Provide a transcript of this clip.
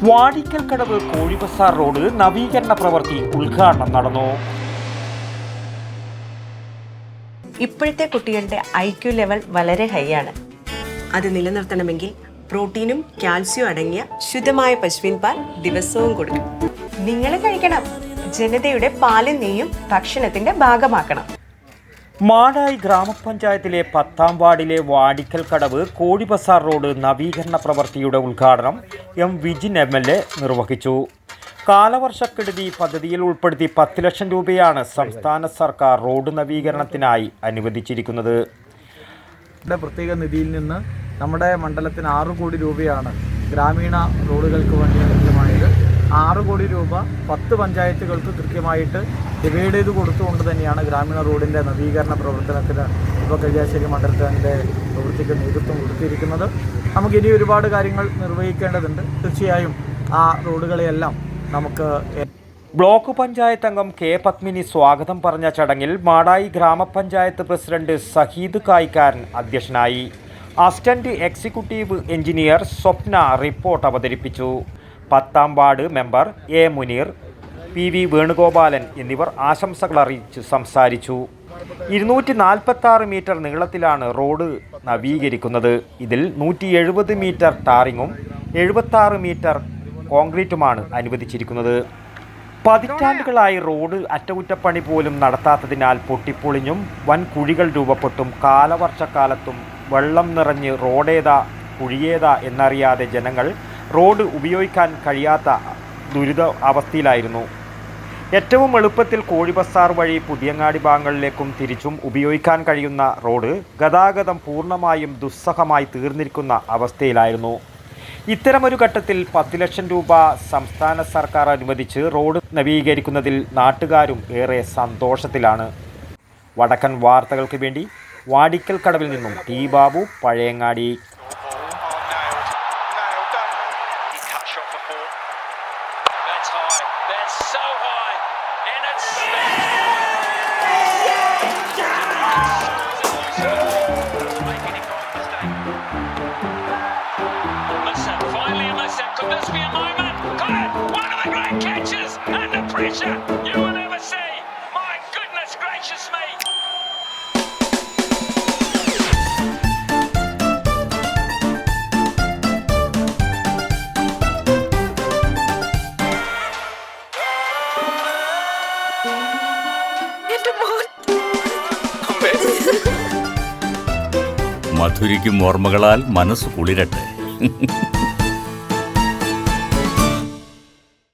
വാടിക്കൽ കടവ് Kozhibazar road നവീകരണ പ്രവൃത്തി ഉദ്ഘാടനം നടന്നു. ഇപ്പോഴത്തെ കുട്ടികളുടെ IQ ലെവൽ വളരെ ഹൈ ആണ്. അത് നിലനിർത്തണമെങ്കിൽ പ്രോട്ടീനും കാൽസ്യവും അടങ്ങിയ ശുദ്ധമായ പശുവിൻ പാൽ ദിവസവും കൊടുക്കും. നിങ്ങൾ കഴിക്കണം. ജനതയുടെ പാലും നെയ്യും ഭക്ഷണത്തിന്റെ ഭാഗമാക്കണം. മാടായി ഗ്രാമപഞ്ചായത്തിലെ 10ാം വാർഡിലെ വാടിക്കൽ കടവ് കോഴിബസാർ റോഡ് നവീകരണ പ്രവൃത്തിയുടെ ഉദ്ഘാടനം വിജിൻ MLA നിർവഹിച്ചു. കാലവർഷക്കെടുതി പദ്ധതിയിൽ ഉൾപ്പെടുത്തി 10 ലക്ഷം രൂപയാണ് സംസ്ഥാന സർക്കാർ റോഡ് നവീകരണത്തിനായി അനുവദിച്ചിരിക്കുന്നത്. പ്രത്യേക നിധിയിൽ നിന്ന് നമ്മുടെ മണ്ഡലത്തിന് 6 കോടി രൂപയാണ് ഗ്രാമീണ റോഡുകൾക്ക് വേണ്ടി ലഭ്യമായത്. 6 കോടി രൂപ 10 പഞ്ചായത്തുകൾക്ക് കൃത്യമായിട്ട് ഡിവൈഡ് ചെയ്ത് കൊടുത്തുകൊണ്ട് തന്നെയാണ് ഗ്രാമീണ റോഡിൻ്റെ നവീകരണ പ്രവർത്തനത്തിന് ഇപ്പോൾ കല്യാശ്ശേരി മണ്ഡലത്തിൻ്റെ പ്രവൃത്തിക്ക് നേതൃത്വം കൊടുത്തിരിക്കുന്നത്. നമുക്കിനി ഒരുപാട് കാര്യങ്ങൾ നിർവഹിക്കേണ്ടതുണ്ട്. തീർച്ചയായും ആ റോഡുകളെയെല്ലാം നമുക്ക്. ബ്ലോക്ക് പഞ്ചായത്ത് അംഗം K. പത്മിനി സ്വാഗതം പറഞ്ഞ ചടങ്ങിൽ മാടായി ഗ്രാമപഞ്ചായത്ത് പ്രസിഡന്റ് സഹീദ് കായ്ക്കാരൻ അധ്യക്ഷനായി. Assistant executive engineer Swapna report അവതരിപ്പിച്ചു. 10ാം ward member A. Muneer, PV Venugopalan എന്നിവർ ആശംസകൾ അറിയിച്ച് സംസാരിച്ചു. 246 മീറ്റർ നീളത്തിലാണ് റോഡ് നവീകരിക്കുന്നത്. ഇതിൽ 170 മീറ്റർ ടാറിങ്ങും 76 മീറ്റർ കോൺക്രീറ്റുമാണ് അനുവദിച്ചിരിക്കുന്നത്. പതിറ്റാണ്ടുകളായി റോഡ് അറ്റകുറ്റപ്പണി പോലും നടത്താത്തതിനാൽ പൊട്ടിപ്പൊളിഞ്ഞും വൻ കുഴികൾ രൂപപ്പെട്ടും കാലവർഷക്കാലത്തും വെള്ളം നിറഞ്ഞ് റോഡേതാ കുഴിയേതാ എന്നറിയാതെ ജനങ്ങൾ റോഡ് ഉപയോഗിക്കാൻ കഴിയാത്ത ദുരിത അവസ്ഥയിലായിരുന്നു. ഏറ്റവും എളുപ്പത്തിൽ കോഴിബസാർ വഴി പുതിയങ്ങാടി ഭാഗങ്ങളിലേക്കും തിരിച്ചും ഉപയോഗിക്കാൻ കഴിയുന്ന റോഡ് ഗതാഗതം പൂർണ്ണമായും ദുസ്സഹമായി തീർന്നിരിക്കുന്ന അവസ്ഥയിലായിരുന്നു. ഇത്തരമൊരു ഘട്ടത്തിൽ 10 ലക്ഷം രൂപ സംസ്ഥാന സർക്കാർ അനുവദിച്ച് റോഡ് നവീകരിക്കുന്നതിൽ നാട്ടുകാരും ഏറെ സന്തോഷത്തിലാണ്. വടക്കൻ വാർത്തകൾക്ക് വേണ്ടി വാടിക്കൽ കടവിൽ നിന്നും T. Babu, Pazhayangadi. Could this be a moment? Got it! One of the great catches! Under pressure! You will never see! My goodness gracious me! മധുരിക്കും ഓർമ്മകളാൽ മനസ്സ് കുളിരട്ടെ.